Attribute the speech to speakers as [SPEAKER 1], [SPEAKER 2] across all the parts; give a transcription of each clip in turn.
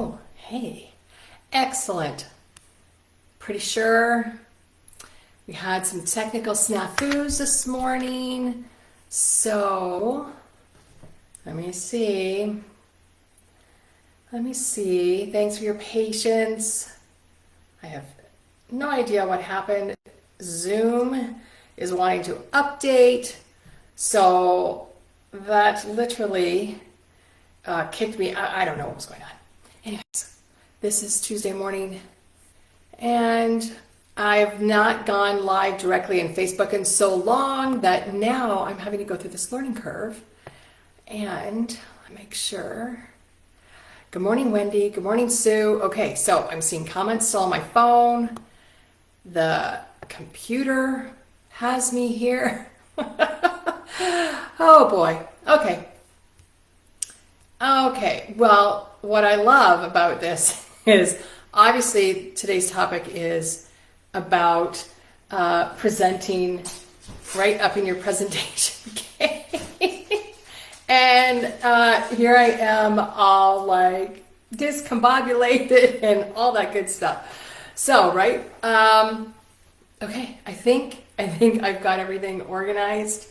[SPEAKER 1] Oh, hey. Excellent. Pretty sure we had some technical snafus this morning. So, let me see. Thanks for your patience. I have no idea what happened. Zoom is wanting to update. So, that literally kicked me. I don't know what was going on. Anyways, this is Tuesday morning, and I've not gone live directly in Facebook in so long that now I'm having to go through this learning curve. And make sure. Good morning, Wendy. Good morning, Sue. Okay, so I'm seeing comments still on my phone. The computer has me here. Oh boy. Okay, well, what I love about this is obviously today's topic is about presenting right up in your presentation. And here I am all like discombobulated and all that good stuff. So, right? Okay, I think I've got everything organized.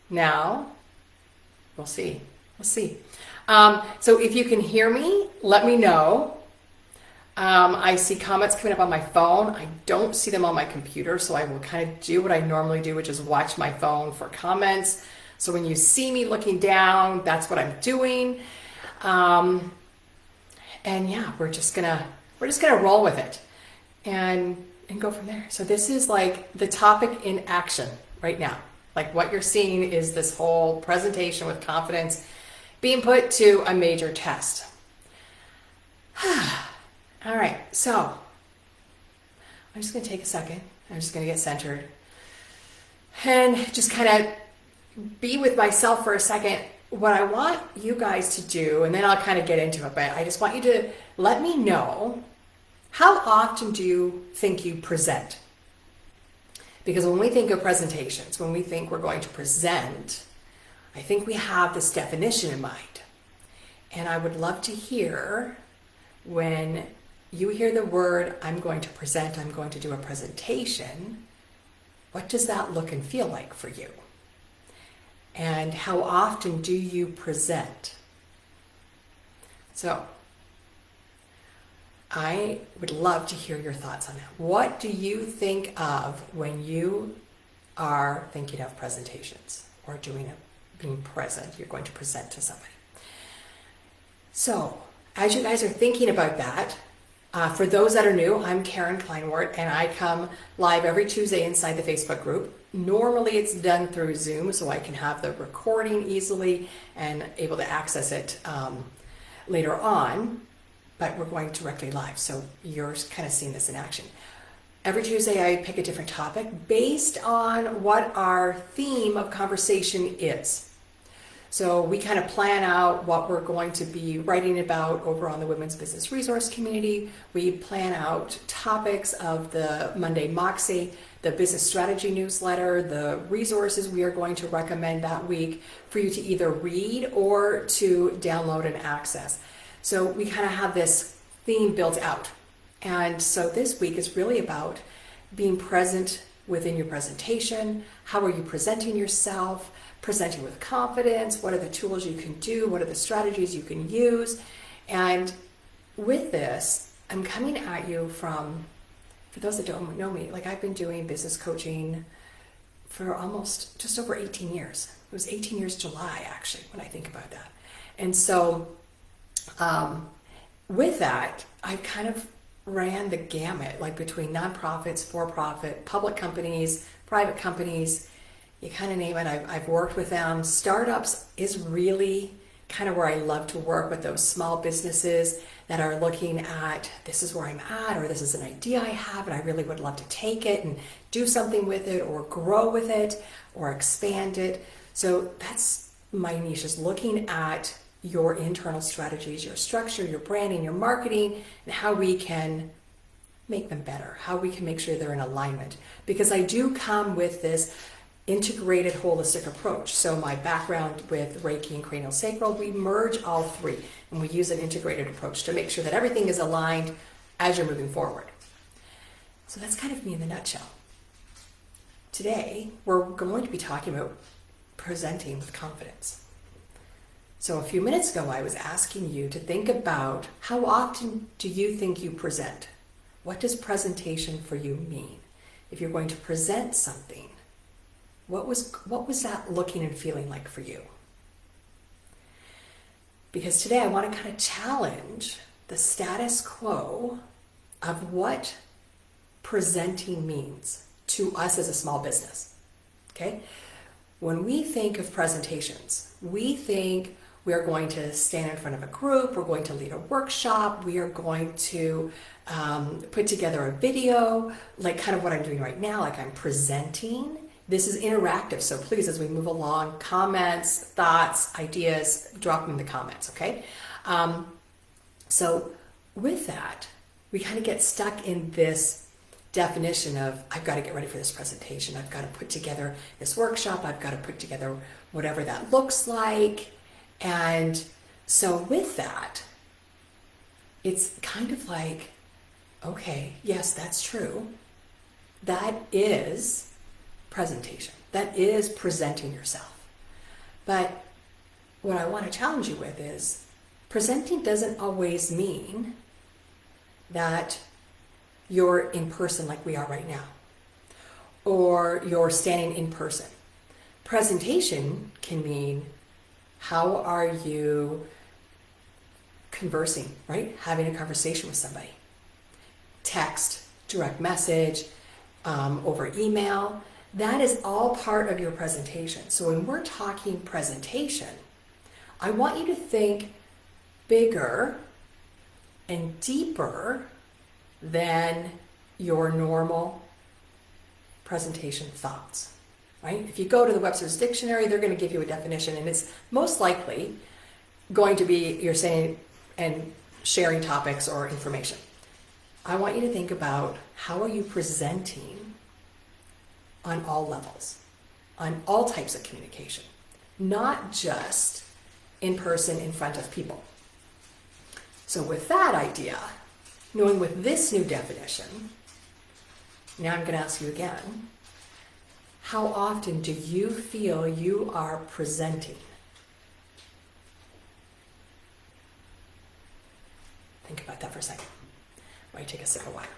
[SPEAKER 1] Now, we'll see. So if you can hear me, let me know. I see comments coming up on my phone. I don't see them on my computer, so I will kind of do what I normally do, which is watch my phone for comments. So when you see me looking down, that's what I'm doing. And yeah, we're just gonna roll with it and go from there. So this is like the topic in action right now. Like what you're seeing is this whole presentation with confidence being put to a major test. All right, so I'm just gonna take a second. I'm just gonna get centered and just kind of be with myself for a second. What I want you guys to do, and then I'll kind of get into it, but I just want you to let me know, how often do you think you present? Because when we think of presentations, when we think we're going to present, I think we have this definition in mind. And I would love to hear when you hear the word, I'm going to present, I'm going to do a presentation, what does that look and feel like for you? And how often do you present? So, I would love to hear your thoughts on that. What do you think of when you are thinking of presentations or being present? You're going to present to somebody. So, as you guys are thinking about that, for those that are new, I'm Karen Kleinwort, and I come live every Tuesday inside the Facebook group. Normally it's done through Zoom, so I can have the recording easily and able to access it later on, but we're going directly live, so you're kind of seeing this in action. Every Tuesday I pick a different topic based on what our theme of conversation is. So we kind of plan out what we're going to be writing about over on the Women's Business Resource Community. We plan out topics of the Monday Moxie, the business strategy newsletter, the resources we are going to recommend that week for you to either read or to download and access. So we kind of have this theme built out. And so this week is really about being present within your presentation. How are you presenting yourself? Presenting with confidence. What are the tools you can do? What are the strategies you can use? And with this, I'm coming at you from, for those that don't know me, like I've been doing business coaching for almost just over 18 years. It was 18 years July, actually, when I think about that. And so with that, I kind of ran the gamut, like between nonprofits, for-profit, public companies, private companies, you kind of name it. I've worked with them. Startups is really kind of where I love to work with those small businesses that are looking at, this is where I'm at, or this is an idea I have and I really would love to take it and do something with it or grow with it or expand it. So that's my niche, is looking at your internal strategies, your structure, your branding, your marketing, and how we can make them better, how we can make sure they're in alignment. Because I do come with this integrated holistic approach. So my background with Reiki and cranial sacral, we merge all three and we use an integrated approach to make sure that everything is aligned as you're moving forward. So that's kind of me in the nutshell. Today, we're going to be talking about presenting with confidence. So a few minutes ago, I was asking you to think about how often do you think you present? What does presentation for you mean? If you're going to present something, what was that looking and feeling like for you? Because today I want to kind of challenge the status quo of what presenting means to us as a small business. Okay? When we think of presentations, we think we are going to stand in front of a group, we're going to lead a workshop, we are going to put together a video, like kind of what I'm doing right now, like I'm presenting. This is interactive, so please, as we move along, comments, thoughts, ideas, drop them in the comments, okay? So with that, we kind of get stuck in this definition of, I've got to get ready for this presentation, I've got to put together this workshop, I've got to put together whatever that looks like. And so with that, it's kind of like, okay, yes, that's true. That is presentation. That is presenting yourself. But what I want to challenge you with is presenting doesn't always mean that you're in person like we are right now, or you're standing in person. Presentation can mean, how are you conversing, right? Having a conversation with somebody. Text, direct message, over email. That is all part of your presentation. So when we're talking presentation, I want you to think bigger and deeper than your normal presentation thoughts, right? If you go to the Webster's Dictionary, they're going to give you a definition, and it's most likely going to be you're saying and sharing topics or information. I want you to think about, how are you presenting on all levels, on all types of communication, not just in person in front of people. So with that idea, knowing with this new definition, now I'm going to ask you again, how often do you feel you are presenting? Think about that for a second while you take a sip of water.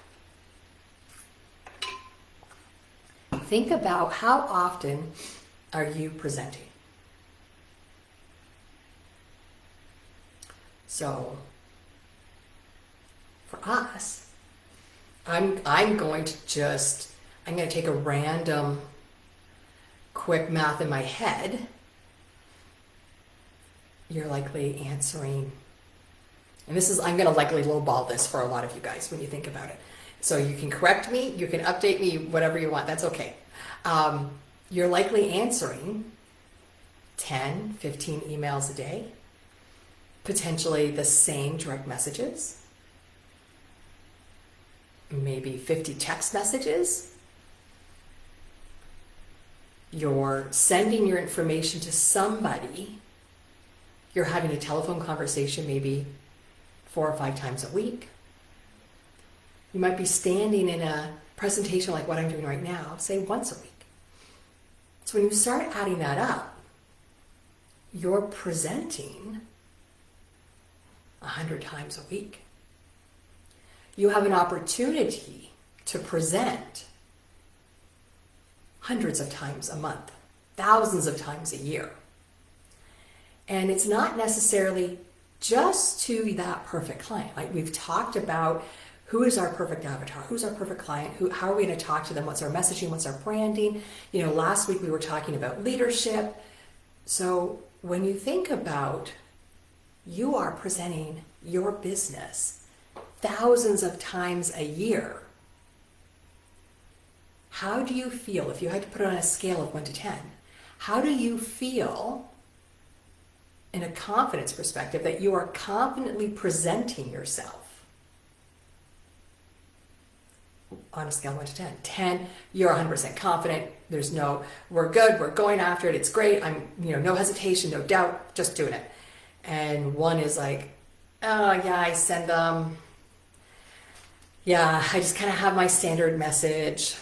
[SPEAKER 1] Think about, how often are you presenting? So for us, I'm going to take a random quick math in my head. You're likely answering, and I'm going to likely lowball this for a lot of you guys when you think about it. So you can correct me, you can update me, whatever you want, that's okay. You're likely answering 10, 15 emails a day, potentially the same direct messages, maybe 50 text messages. You're sending your information to somebody. You're having a telephone conversation maybe 4 or 5 times a week. You might be standing in a presentation like what I'm doing right now, say once a week. So when you start adding that up, you're presenting 100 times a week. You have an opportunity to present hundreds of times a month, thousands of times a year. And it's not necessarily just to that perfect client. Like we've talked about, who is our perfect avatar? Who's our perfect client? How are we going to talk to them? What's our messaging? What's our branding? Last week we were talking about leadership. So when you think about, you are presenting your business thousands of times a year. How do you feel, if you had to put it on a scale of 1 to 10, how do you feel in a confidence perspective that you are confidently presenting yourself? on a scale of 1 to 10. 10, you're 100% confident. There's no, we're good, we're going after it, it's great. I'm, no hesitation, no doubt, just doing it. And 1 is like, oh yeah, I send them. Yeah, I just kind of have my standard message.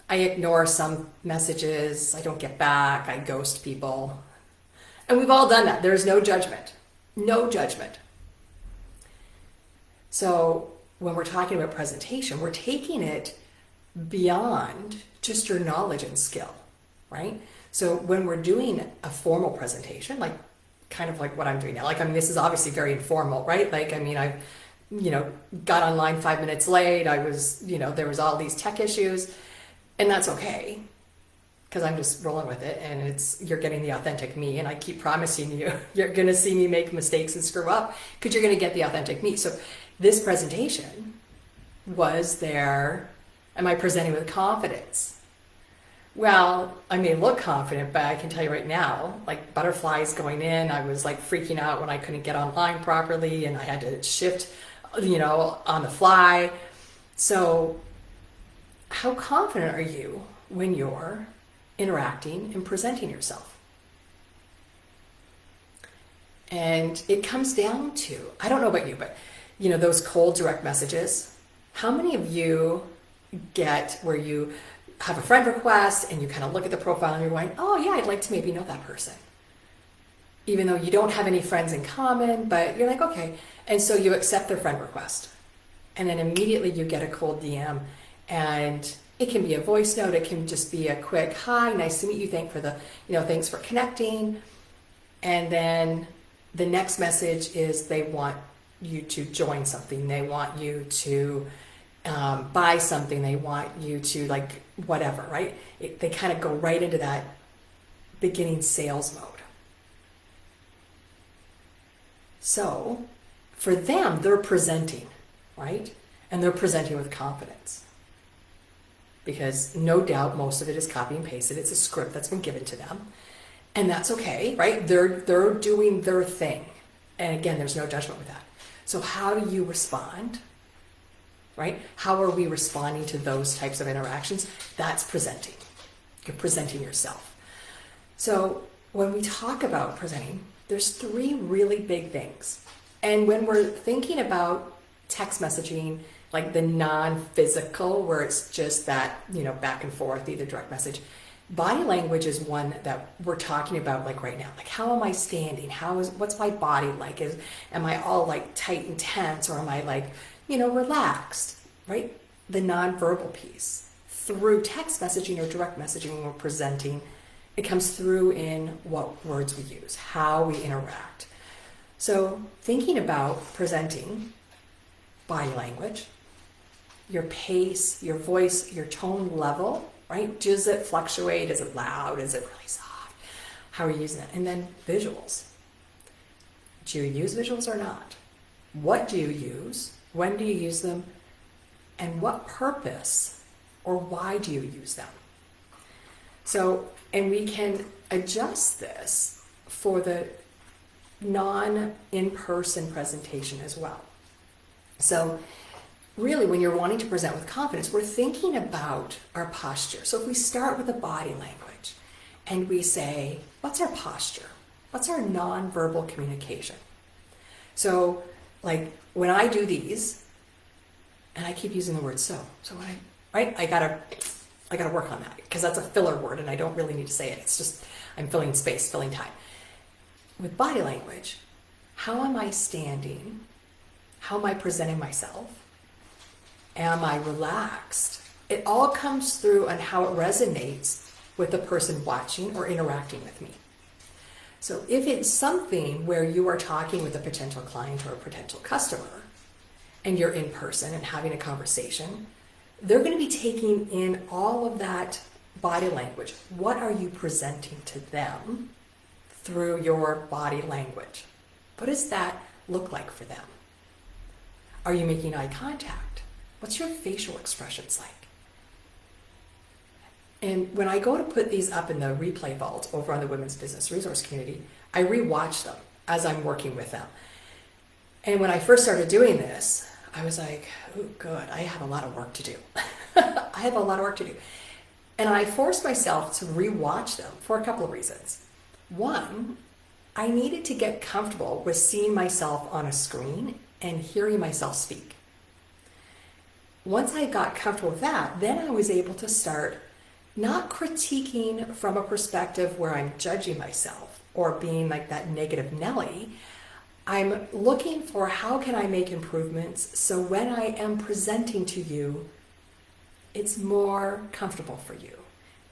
[SPEAKER 1] I ignore some messages. I don't get back. I ghost people. And we've all done that. There's no judgment. No judgment. So when we're talking about presentation, we're taking it beyond just your knowledge and skill, right? So when we're doing a formal presentation, like kind of like what I'm doing now, like, I mean, this is obviously very informal, right? Like, I mean, I've, got online 5 minutes late. I was, there was all these tech issues, and that's okay, because I'm just rolling with it, and you're getting the authentic me, and I keep promising you, you're going to see me make mistakes and screw up, because you're going to get the authentic me. So this presentation was there. Am I presenting with confidence? Well, I may look confident, but I can tell you right now, like butterflies going in, I was like freaking out when I couldn't get online properly, and I had to shift, on the fly. So how confident are you when you're interacting and presenting yourself? And it comes down to, I don't know about you, but those cold direct messages, how many of you get where you have a friend request and you kind of look at the profile and you're going, oh yeah, I'd like to maybe know that person, even though you don't have any friends in common, but you're like, okay. And so you accept their friend request, and then immediately you get a cold DM, and it can be a voice note. It can just be a quick, hi, nice to meet you. Thanks for connecting. And then the next message is they want you to join something. They want you to buy something. They want you to, like, whatever, right? They kind of go right into that beginning sales mode. So for them, they're presenting, right? And they're presenting with confidence, because no doubt most of it is copy and pasted. It's a script that's been given to them, and that's okay, right? They're doing their thing. And again, there's no judgment with that. So how do you respond, right? How are we responding to those types of interactions? That's presenting. You're presenting yourself. So when we talk about presenting, there's 3 really big things. And when we're thinking about text messaging, like the non-physical, where it's just that, back and forth, either direct message, body language is one that we're talking about, like right now. Like, how am I standing? What's my body like? Am I all like tight and tense, or am I like, relaxed, right? The nonverbal piece through text messaging or direct messaging, when we're presenting, it comes through in what words we use, how we interact. So thinking about presenting, body language, your pace, your voice, your tone level, right? Does it fluctuate? Is it loud? Is it really soft? How are you using it? And then visuals. Do you use visuals or not? What do you use? When do you use them? And what purpose or why do you use them? So, and we can adjust this for the non-in-person presentation as well. So really, when you're wanting to present with confidence, we're thinking about our posture. So if we start with the body language and we say, what's our posture? What's our non-verbal communication? So like when I do these, and I keep using the word so when I gotta work on that, because that's a filler word and I don't really need to say it. It's just, I'm filling space, filling time. With body language, how am I standing? How am I presenting myself? Am I relaxed? It all comes through on how it resonates with the person watching or interacting with me. So if it's something where you are talking with a potential client or a potential customer, and you're in person and having a conversation, they're going to be taking in all of that body language. What are you presenting to them through your body language? What does that look like for them? Are you making eye contact? What's your facial expressions like? And when I go to put these up in the replay vault over on the Women's Business Resource Community, I rewatch them as I'm working with them. And when I first started doing this, I was like, oh, good, I have a lot of work to do. I have a lot of work to do. And I forced myself to rewatch them for a couple of reasons. One, I needed to get comfortable with seeing myself on a screen and hearing myself speak. Once I got comfortable with that, then I was able to start not critiquing from a perspective where I'm judging myself or being like that negative Nelly. I'm looking for how can I make improvements so when I am presenting to you, it's more comfortable for you.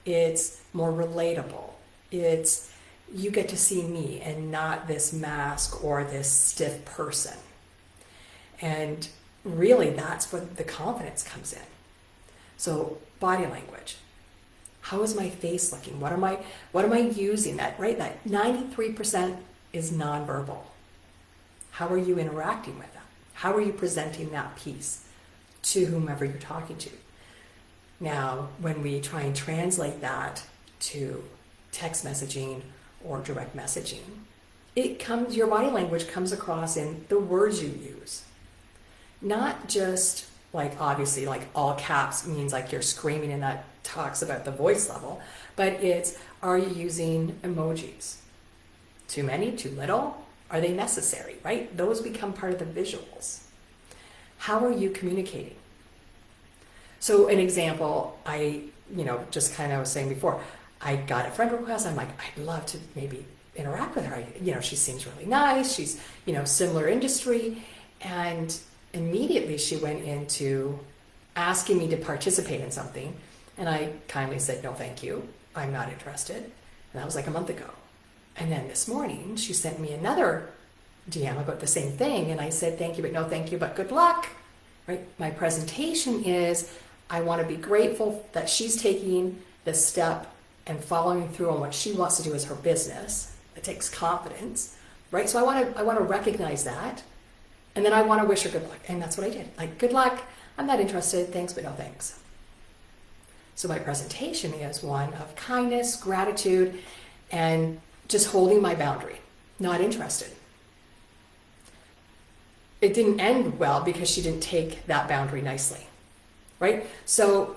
[SPEAKER 1] It's more relatable. It's you get to see me and not this mask or this stiff person. And really that's where the confidence comes in. So body language. How is my face looking? What am I using? That 93% is nonverbal. How are you interacting with that? How are you presenting that piece to whomever you're talking to? Now, when we try and translate that to text messaging or direct messaging, your body language comes across in the words you use. Not just like obviously like all caps means like you're screaming and that talks about the voice level, but it's, are you using emojis? Too many, too little? Are they necessary, right? Those become part of the visuals. How are you communicating? So an example, just kind of was saying before, I got a friend request. I'm like, I'd love to maybe interact with her. She seems really nice. She's, similar industry. And immediately she went into asking me to participate in something. And I kindly said, no, thank you. I'm not interested. And that was like a month ago. And then this morning she sent me another DM about the same thing. And I said, thank you, but no, thank you, but good luck. Right? My presentation is, I want to be grateful that she's taking this step and following through on what she wants to do as her business. It takes confidence, right? So I want to recognize that. And then I want to wish her good luck. And that's what I did. Like, good luck. I'm not interested. Thanks, but no thanks. So my presentation is one of kindness, gratitude, and just holding my boundary. Not interested. It didn't end well because she didn't take that boundary nicely, right? So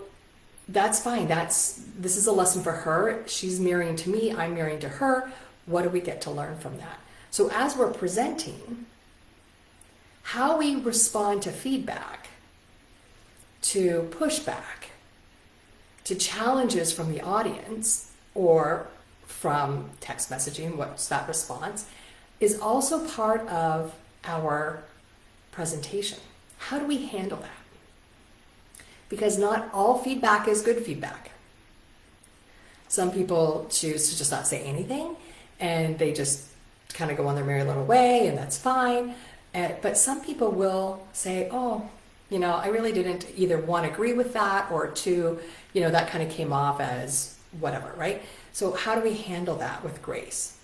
[SPEAKER 1] that's fine. This is a lesson for her. She's mirroring to me. I'm mirroring to her. What do we get to learn from that? So as we're presenting, how we respond to feedback, to pushback, to challenges from the audience or from text messaging, what's that response, is also part of our presentation. How do we handle that? Because not all feedback is good feedback. Some people choose to just not say anything and they just kind of go on their merry little way, and that's fine. But some people will say, oh, I really didn't either one, agree with that, or two, that kind of came off as whatever, right? So how do we handle that with grace?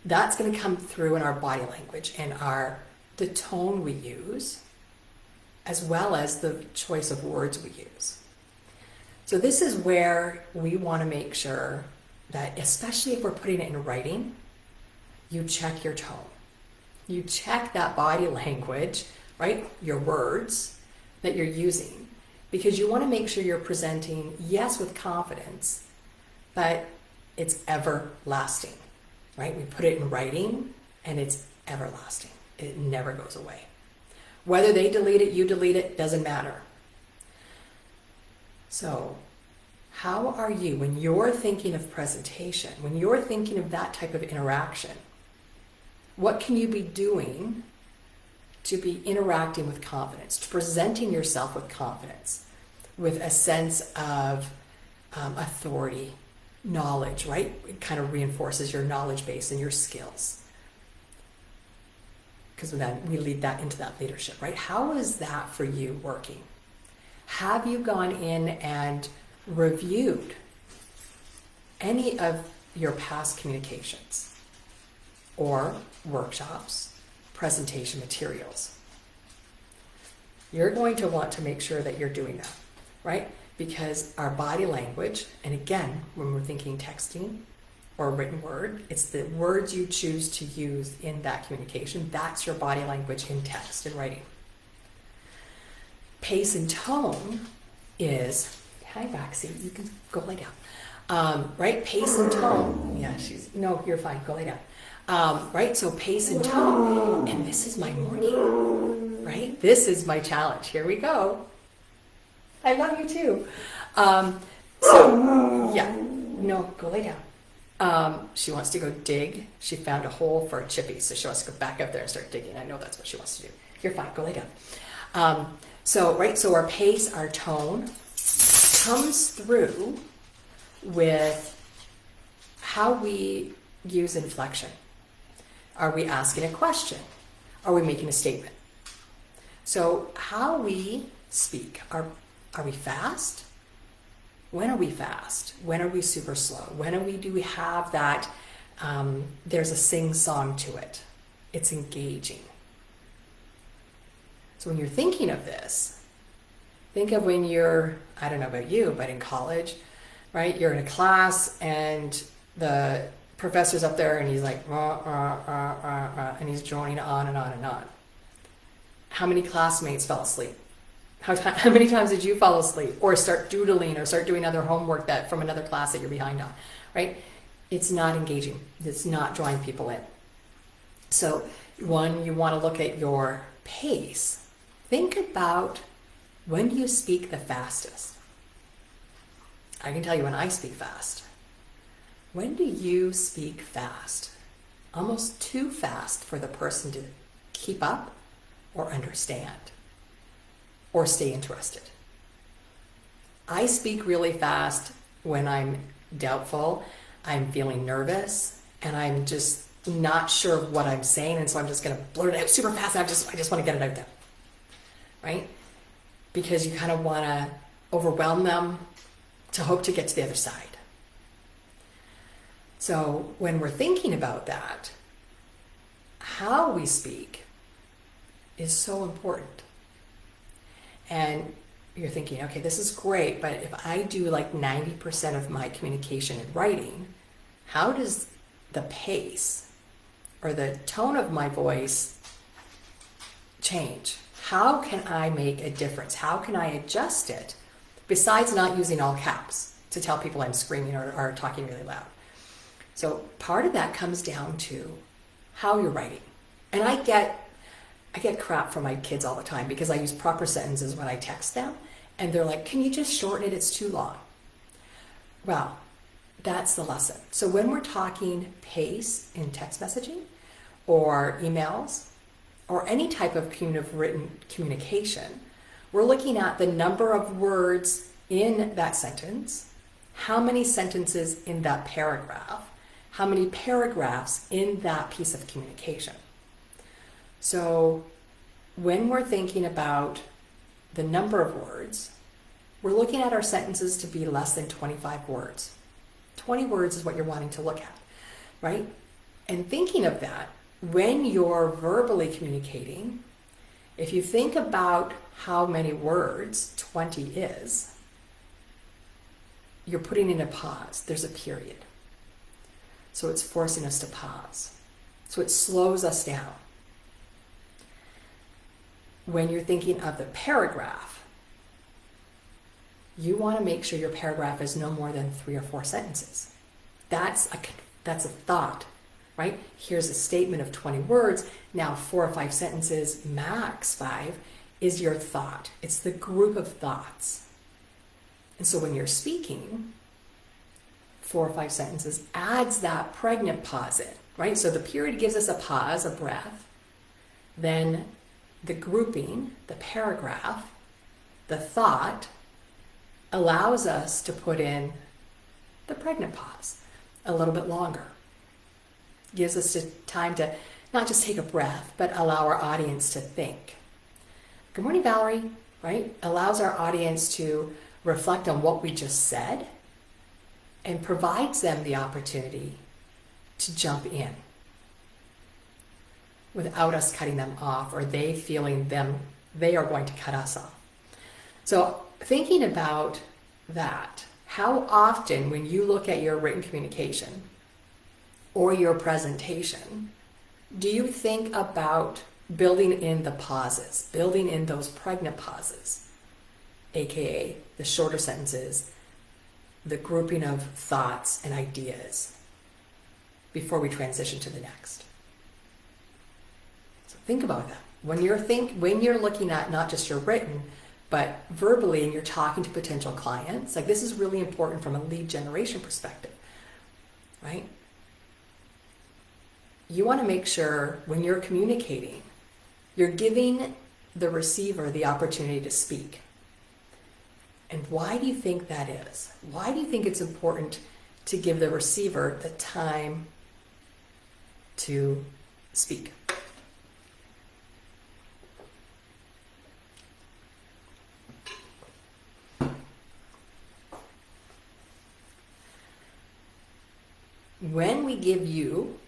[SPEAKER 1] That's going to come through in our body language and the tone we use, as well as the choice of words we use. So this is where we want to make sure that, especially if we're putting it in writing, you check your tone. You check that body language, right? Your words that you're using, because you want to make sure you're presenting, yes, with confidence, but it's everlasting, right? We put it in writing and it's everlasting. It never goes away. Whether they delete it, you delete it, doesn't matter. So how are you, when you're thinking of presentation, when you're thinking of that type of interaction, what can you be doing to be interacting with confidence, to presenting yourself with confidence, with a sense of authority, knowledge, right? It kind of reinforces your knowledge base and your skills. Because then we lead that into that leadership, right? How is that for you working? Have you gone in and reviewed any of your past communications or workshops, presentation materials? You're going to want to make sure that you're doing that, right? Because our body language, and again, when we're thinking texting or written word, it's the words you choose to use in that communication. That's your body language in text and writing. pace and tone is, hi Roxy, you can go lay down. Right? Pace and tone. Yeah, no, you're fine, go lay down. Right? So pace and tone, and this is my morning, right? This is my challenge. Here we go. I love you too. So, yeah, no, go lay down. She wants to go dig. She found a hole for a chippy, so she wants to go back up there and start digging. I know that's what she wants to do. You're fine, go lay down. So our pace, our tone comes through with how we use inflection. Are we asking a question? Are we making a statement? So how we speak, are we fast? When are we fast? When are we super slow? When do we have that, there's a sing-song to it. It's engaging. So when you're thinking of this, think of when you're, I don't know about you, but in college, right? You're in a class and the professor's up there and he's like, and he's droning on and on and on. How many classmates fell asleep? How many times did you fall asleep or start doodling or start doing other homework that from another class that you're behind on, right? It's not engaging. It's not drawing people in. So one, you want to look at your pace. Think about when do you speak the fastest? I can tell you when I speak fast. When do you speak fast? Almost too fast for the person to keep up or understand or stay interested. I speak really fast when I'm doubtful, I'm feeling nervous, and I'm just not sure of what I'm saying, and so I'm just going to blurt it out super fast. I just want to get it out there, right? Because you kind of want to overwhelm them to hope to get to the other side. So when we're thinking about that, how we speak is so important. And you're thinking, okay, this is great, but if I do like 90% of my communication in writing, how does the pace or the tone of my voice change? How can I make a difference? How can I adjust it besides not using all caps to tell people I'm screaming or talking really loud? So part of that comes down to how you're writing. And I get crap from my kids all the time because I use proper sentences when I text them. And they're like, can you just shorten it? It's too long. Well, that's the lesson. So when we're talking pace in text messaging or emails or any type of written communication, we're looking at the number of words in that sentence, how many sentences in that paragraph, how many paragraphs in that piece of communication. So when we're thinking about the number of words, we're looking at our sentences to be less than 25 words. 20 words is what you're wanting to look at, right? And thinking of that, when you're verbally communicating, if you think about how many words 20 is, you're putting in a pause. There's a period. So it's forcing us to pause. So it slows us down. When you're thinking of the paragraph, you want to make sure your paragraph is no more than 3 or 4 sentences. That's a thought, right? Here's a statement of 20 words. Now 4 or 5 sentences, max 5, is your thought. It's the group of thoughts. And so when you're speaking, 4 or 5 sentences adds that pregnant pause in, right? So the period gives us a pause, a breath. Then the grouping, the paragraph, the thought allows us to put in the pregnant pause a little bit longer. Gives us time to not just take a breath, but allow our audience to think. Good morning, Valerie, right? Allows our audience to reflect on what we just said and provides them the opportunity to jump in without us cutting them off or they feeling they are going to cut us off. So thinking about that, how often when you look at your written communication or your presentation, do you think about building in the pauses, building in those pregnant pauses? aka the shorter sentences, the grouping of thoughts and ideas before we transition to the next. So think about that. When you're looking at not just your written, but verbally, and you're talking to potential clients, like this is really important from a lead generation perspective, right? You want to make sure when you're communicating, you're giving the receiver the opportunity to speak. And why do you think that is? Why do you think it's important to give the receiver the time to speak? When we give you,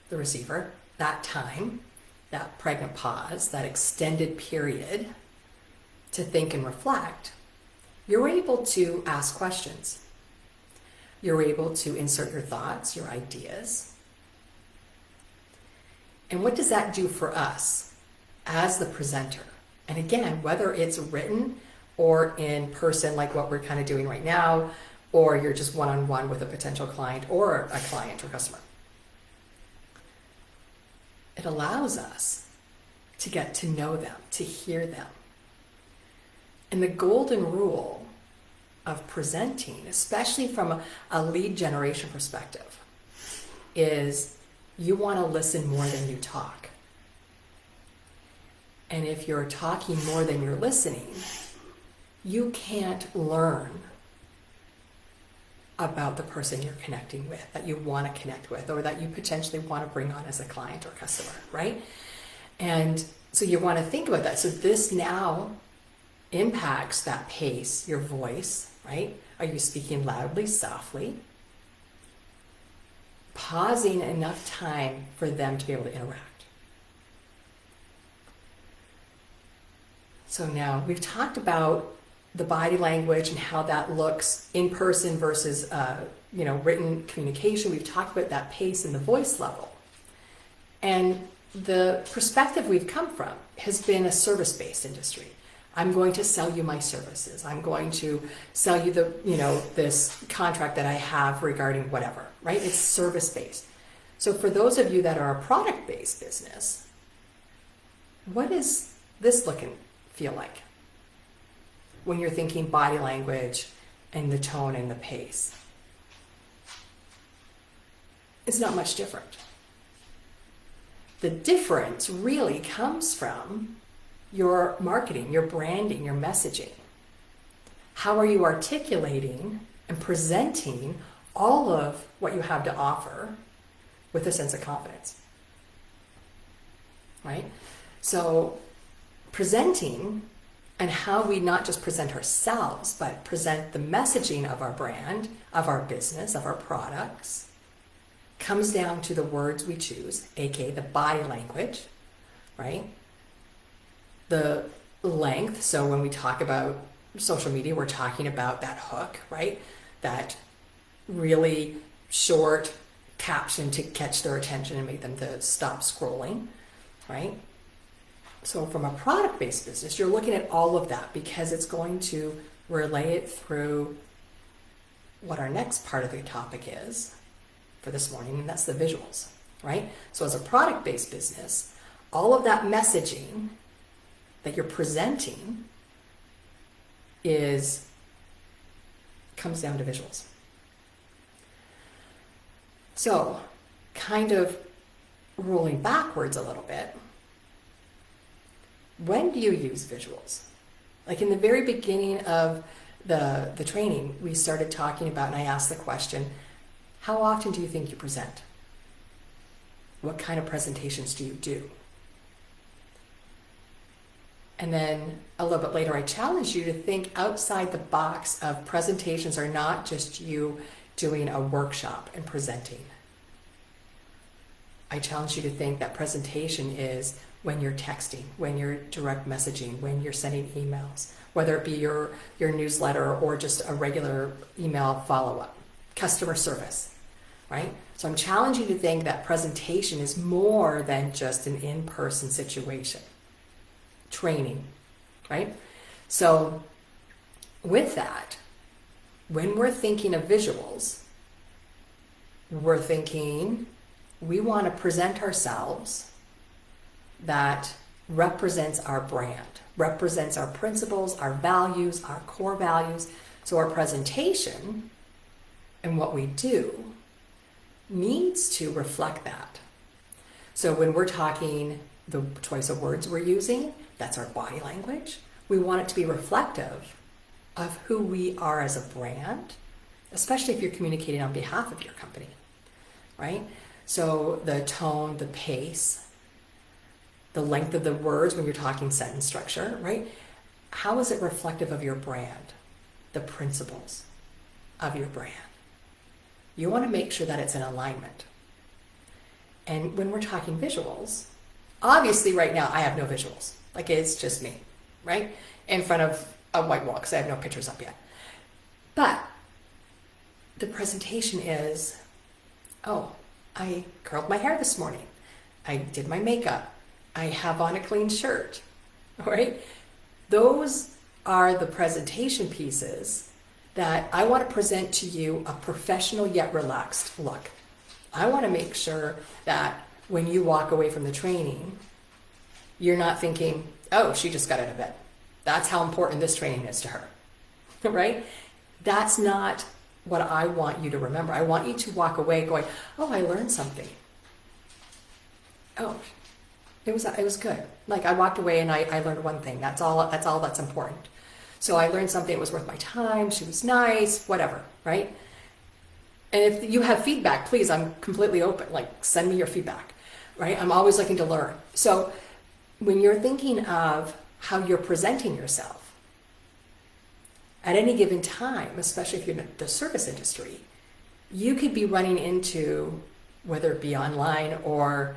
[SPEAKER 1] the receiver, that time, that pregnant pause, that extended period to think and reflect, you're able to ask questions. You're able to insert your thoughts, your ideas. And what does that do for us as the presenter? And again, whether it's written or in person, like what we're kind of doing right now, or you're just one-on-one with a potential client or a client or customer. It allows us to get to know them, to hear them. And the golden rule of presenting, especially from a lead generation perspective, is you want to listen more than you talk. And if you're talking more than you're listening, you can't learn about the person you're connecting with, that you want to connect with, or that you potentially want to bring on as a client or customer, right? And so you want to think about that. So this now impacts that pace, your voice, right? Are you speaking loudly, softly? Pausing enough time for them to be able to interact. So now we've talked about the body language and how that looks in person versus written communication. We've talked about that pace and the voice level. And the perspective we've come from has been a service-based industry. I'm going to sell you my services. I'm going to sell you this contract that I have regarding whatever, right? It's service-based. So for those of you that are a product-based business, what does this look and feel like when you're thinking body language and the tone and the pace? It's not much different. The difference really comes from your marketing, your branding, your messaging. How are you articulating and presenting all of what you have to offer with a sense of confidence, right? So presenting, and how we not just present ourselves, but present the messaging of our brand, of our business, of our products, comes down to the words we choose, aka the body language, right? The length, so when we talk about social media, we're talking about that hook, right? That really short caption to catch their attention and make them to stop scrolling, right? So from a product-based business, you're looking at all of that because it's going to relay it through what our next part of the topic is for this morning, and that's the visuals, right? So as a product-based business, all of that messaging that you're presenting comes down to visuals. So kind of rolling backwards a little bit, when do you use visuals? Like in the very beginning of the training, we started talking about, and I asked the question, how often do you think you present? What kind of presentations do you do? And then a little bit later, I challenged you to think outside the box of presentations are not just you doing a workshop and presenting. I challenge you to think that presentation is when you're texting, when you're direct messaging, when you're sending emails, whether it be your newsletter or just a regular email follow-up, customer service, right? So I'm challenging you to think that presentation is more than just an in-person situation. Training, right? So with that, when we're thinking of visuals, we're thinking we want to present ourselves that represents our brand, represents our principles, our values, our core values. So our presentation and what we do needs to reflect that. So when we're talking, the choice of words we're using, that's our body language. We want it to be reflective of who we are as a brand, especially if you're communicating on behalf of your company, right? So the tone, the pace, the length of the words when you're talking sentence structure, right? How is it reflective of your brand, the principles of your brand? You want to make sure that it's in alignment. And when we're talking visuals, obviously right now I have no visuals. Like it's just me, right? In front of a white wall because I have no pictures up yet. But the presentation is, oh, I curled my hair this morning. I did my makeup. I have on a clean shirt, all right? Those are the presentation pieces that I want to present to you a professional yet relaxed look. I want to make sure that when you walk away from the training, you're not thinking, oh, she just got out of bed. That's how important this training is to her, right? That's not what I want you to remember. I want you to walk away going, oh, I learned something. Oh, it was good. Like I walked away and I learned one thing. That's all that's important. So I learned something that was worth my time. She was nice, whatever, right? And if you have feedback, please, I'm completely open. Like send me your feedback, right? I'm always looking to learn. So when you're thinking of how you're presenting yourself at any given time, especially if you're in the service industry, you could be running into, whether it be online or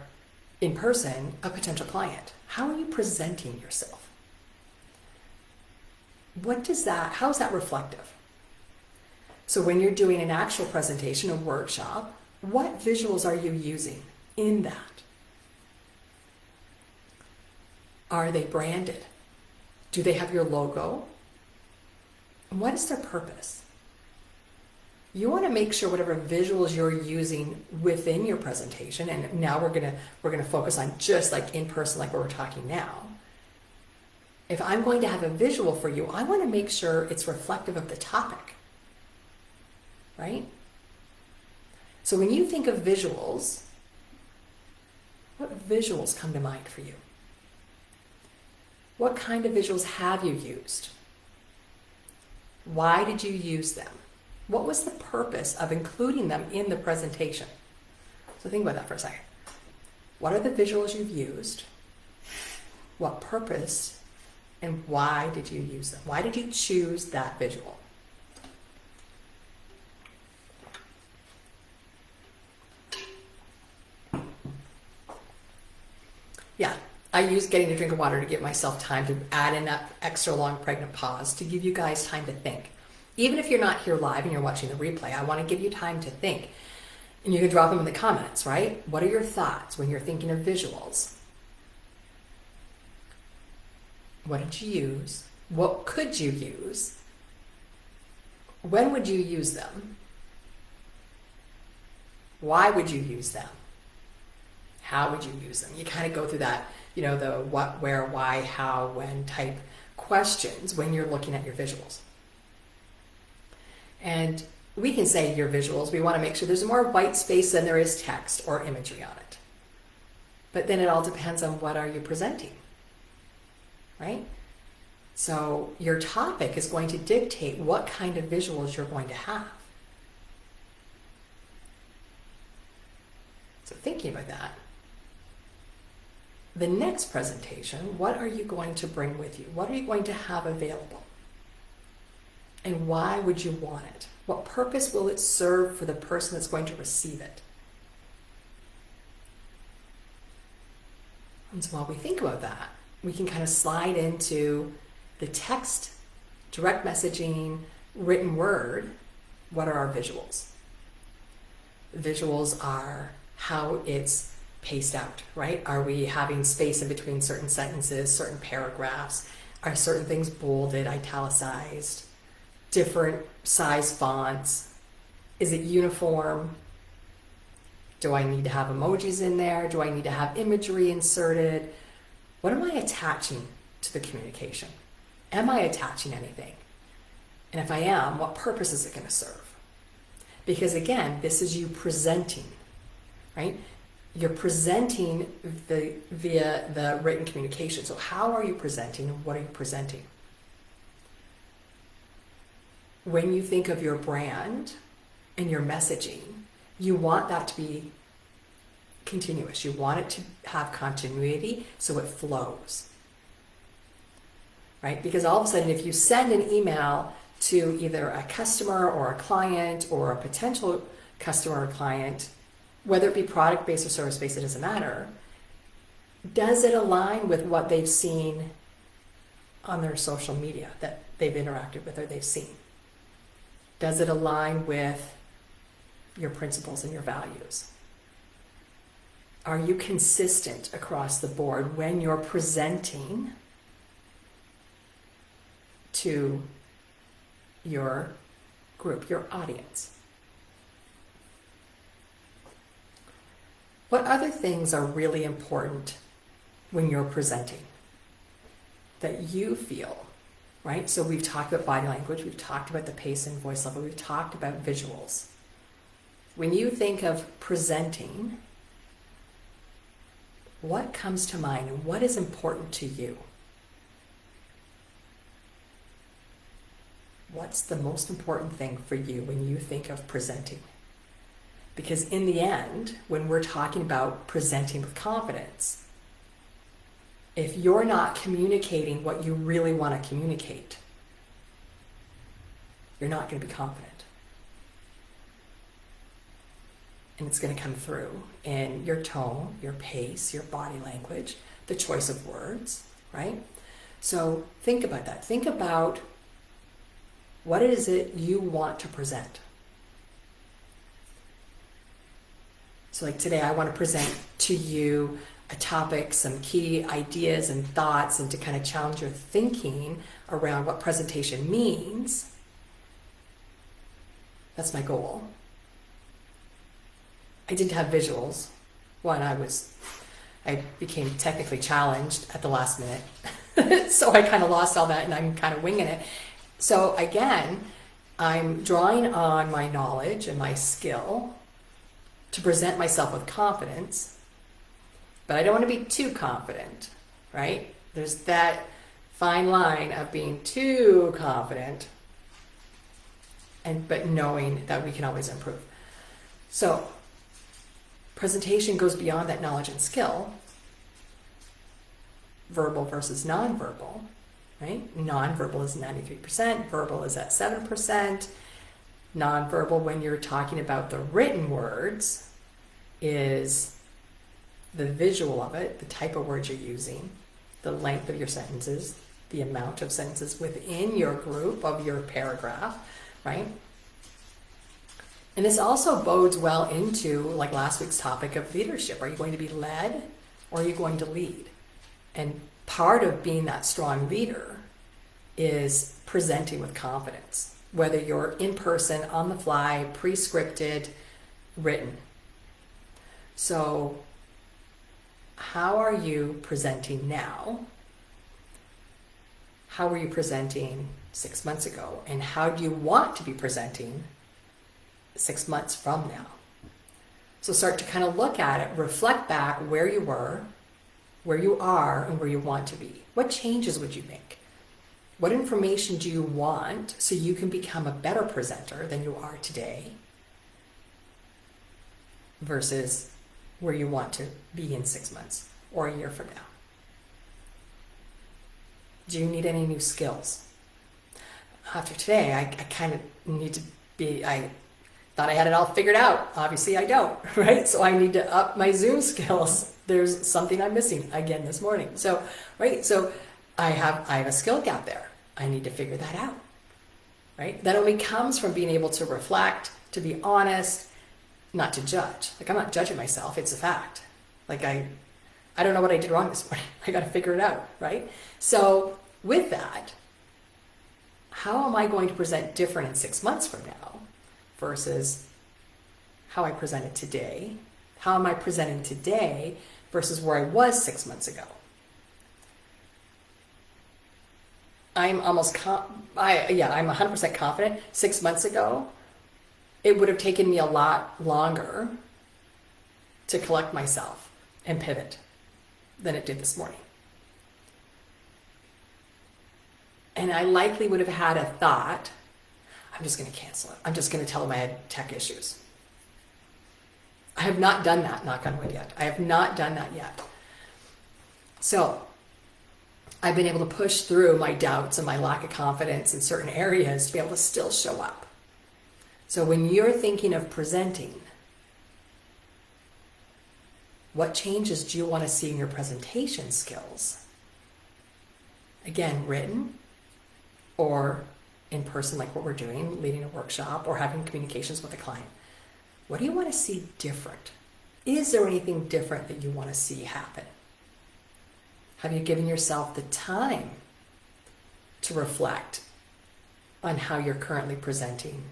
[SPEAKER 1] in person, a potential client. How are you presenting yourself? How is that reflective? So when you're doing an actual presentation, a workshop, what visuals are you using in that? Are they branded? Do they have your logo? And what is their purpose? You want to make sure whatever visuals you're using within your presentation, and now we're gonna focus on just like in person, like we're talking now. If I'm going to have a visual for you, I want to make sure it's reflective of the topic, right? So when you think of visuals, what visuals come to mind for you? What kind of visuals have you used? Why did you use them? What was the purpose of including them in the presentation? So think about that for a second. What are the visuals you've used? What purpose and why did you use them? Why did you choose that visual? Yeah, I use getting a drink of water to give myself time to add in that extra long pregnant pause to give you guys time to think. Even if you're not here live and you're watching the replay, I want to give you time to think. And you can drop them in the comments, right? What are your thoughts when you're thinking of visuals? What did you use? What could you use? When would you use them? Why would you use them? How would you use them? You kind of go through that, the what, where, why, how, when type questions when you're looking at your visuals. And we can say your visuals, we want to make sure there's more white space than there is text or imagery on it. But then it all depends on what are you presenting, right? So your topic is going to dictate what kind of visuals you're going to have. So thinking about that, the next presentation, what are you going to bring with you? What are you going to have available? And why would you want it? What purpose will it serve for the person that's going to receive it? And so while we think about that, we can kind of slide into the text, direct messaging, written word. What are our visuals? Visuals are how it's paced out, right? Are we having space in between certain sentences, certain paragraphs? Are certain things bolded, italicized? different size fonts? Is it uniform? Do I need to have emojis in there? Do I need to have imagery inserted? What am I attaching to the communication? Am I attaching anything? And if I am, what purpose is it going to serve? Because again, this is you presenting, right? You're presenting via the written communication. So how are you presenting and what are you presenting? When you think of your brand and your messaging, you want that to be continuous. You want it to have continuity so it flows, right? Because all of a sudden, if you send an email to either a customer or a client or a potential customer or client, whether it be product-based or service-based, it doesn't matter, does it align with what they've seen on their social media that they've interacted with or they've seen? Does it align with your principles and your values? Are you consistent across the board when you're presenting to your group, your audience? What other things are really important when you're presenting that you feel, right? So we've talked about body language, we've talked about the pace and voice level, we've talked about visuals. When you think of presenting, what comes to mind and what is important to you? What's the most important thing for you when you think of presenting? Because in the end, when we're talking about presenting with confidence, if you're not communicating what you really want to communicate, you're not going to be confident. And it's going to come through in your tone, your pace, your body language, the choice of words, right? So think about that. Think about what is it you want to present. So like today, I want to present to you a topic, some key ideas and thoughts, and to kind of challenge your thinking around what presentation means. That's my goal. I didn't have visuals. One, I became technically challenged at the last minute. So I kind of lost all that and I'm kind of winging it. So again, I'm drawing on my knowledge and my skill to present myself with confidence, but I don't want to be too confident, right? There's that fine line of being too confident but knowing that we can always improve. So presentation goes beyond that knowledge and skill, verbal versus nonverbal, right? Nonverbal is 93%, verbal is at 7%. Nonverbal, when you're talking about the written words, is the visual of it, the type of words you're using, the length of your sentences, the amount of sentences within your group of your paragraph, right? And this also bodes well into, like last week's topic of leadership. Are you going to be led or are you going to lead? And part of being that strong leader is presenting with confidence, whether you're in person, on the fly, pre-scripted, written. So how are you presenting now? How were you presenting 6 months ago? And how do you want to be presenting 6 months from now? So start to kind of look at it, reflect back where you were, where you are, and where you want to be. What changes would you make? What information do you want so you can become a better presenter than you are today versus where you want to be in 6 months or a year from now? Do you need any new skills? After today, I kind of need to be, I thought I had it all figured out. Obviously I don't, right? So I need to up my Zoom skills. There's something I'm missing again this morning. So, right? So I have a skill gap there. I need to figure that out, right? That only comes from being able to reflect, to be honest, not to judge. Like I'm not judging myself. It's a fact. Like I don't know what I did wrong this morning. I got to figure it out, right? So with that, how am I going to present different in 6 months from now versus how I presented today? How am I presenting today versus where I was 6 months ago? I'm I'm 100% confident 6 months ago, it would have taken me a lot longer to collect myself and pivot than it did this morning. And I likely would have had a thought, I'm just going to cancel it. I'm just going to tell them I had tech issues. I have not done that, knock on wood, yet. I have not done that yet. So I've been able to push through my doubts and my lack of confidence in certain areas to be able to still show up. So when you're thinking of presenting, what changes do you want to see in your presentation skills? Again, written or in person, like what we're doing, leading a workshop or having communications with a client. What do you want to see different? Is there anything different that you want to see happen? Have you given yourself the time to reflect on how you're currently presenting?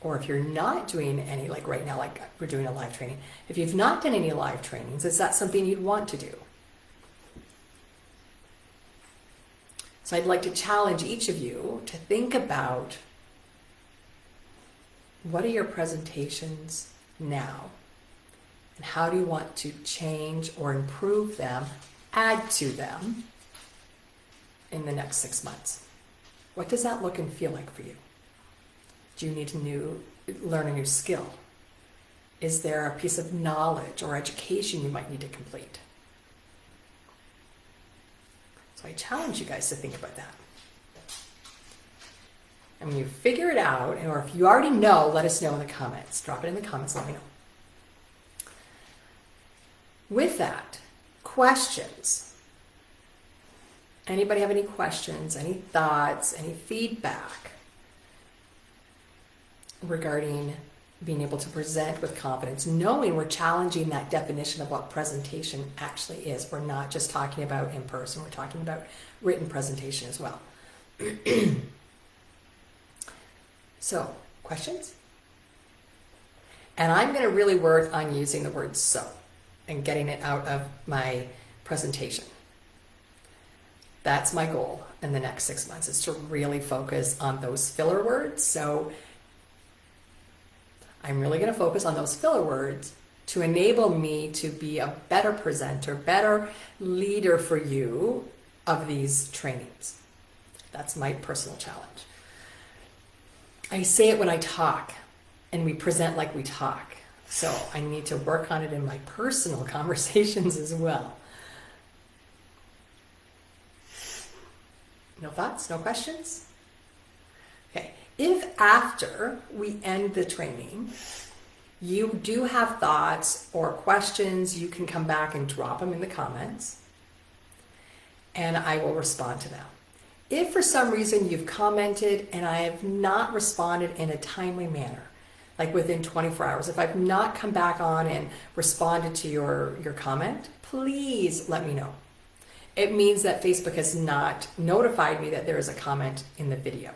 [SPEAKER 1] Or if you're not doing any, like right now, like we're doing a live training, if you've not done any live trainings, is that something you'd want to do? So I'd like to challenge each of you to think about, what are your presentations now? And how do you want to change or improve them, add to them in the next 6 months? What does that look and feel like for you? Do you need to learn a new skill? Is there a piece of knowledge or education you might need to complete? So I challenge you guys to think about that. And when you figure it out, or if you already know, let us know in the comments. Drop it in the comments, let me know. With that, questions. Anybody have any questions, any thoughts, any feedback regarding being able to present with confidence, knowing we're challenging that definition of what presentation actually is. We're not just talking about in person, we're talking about written presentation as well. So, questions? And I'm going to really work on using the word so and getting it out of my presentation. That's my goal in the next 6 months, is to really focus on those filler words. So I'm really going to focus on those filler words to enable me to be a better presenter, better leader for you of these trainings. That's my personal challenge. I say it when I talk, and we present like we talk. So I need to work on it in my personal conversations as well. No thoughts? No questions? Okay. If after we end the training, you do have thoughts or questions, you can come back and drop them in the comments, and I will respond to them. If for some reason you've commented and I have not responded in a timely manner, like within 24 hours, if I've not come back on and responded to your comment, please let me know. It means that Facebook has not notified me that there is a comment in the video.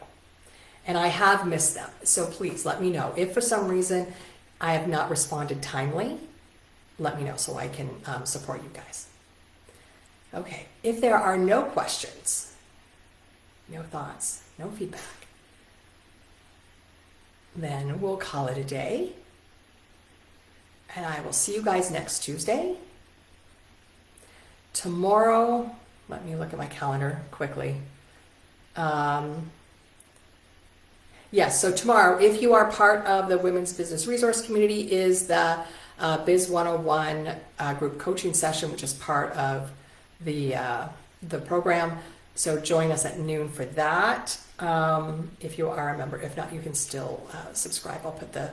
[SPEAKER 1] And I have missed them. So please let me know. If for some reason I have not responded timely, let me know so I can support you guys. Okay, if there are no questions, no thoughts, no feedback, then we'll call it a day. And I will see you guys next Tuesday. Tomorrow, let me look at my calendar quickly. Yes, so tomorrow, if you are part of the Women's Business Resource Community, is the Biz 101 group coaching session, which is part of the program. So join us at noon for that. If you are a member, if not, you can still subscribe. I'll put the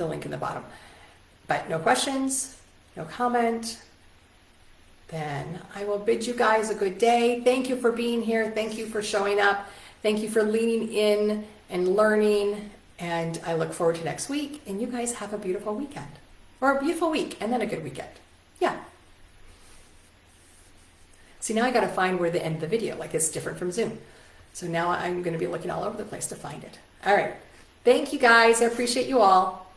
[SPEAKER 1] link in the bottom. But no questions, no comment. Then I will bid you guys a good day. Thank you for being here. Thank you for showing up. Thank you for leaning in and learning. And I look forward to next week. And you guys have a beautiful weekend, or a beautiful week and then a good weekend. Yeah. See, now I got to find where the end of the video, like it's different from Zoom. So now I'm going to be looking all over the place to find it. All right. Thank you guys. I appreciate you all.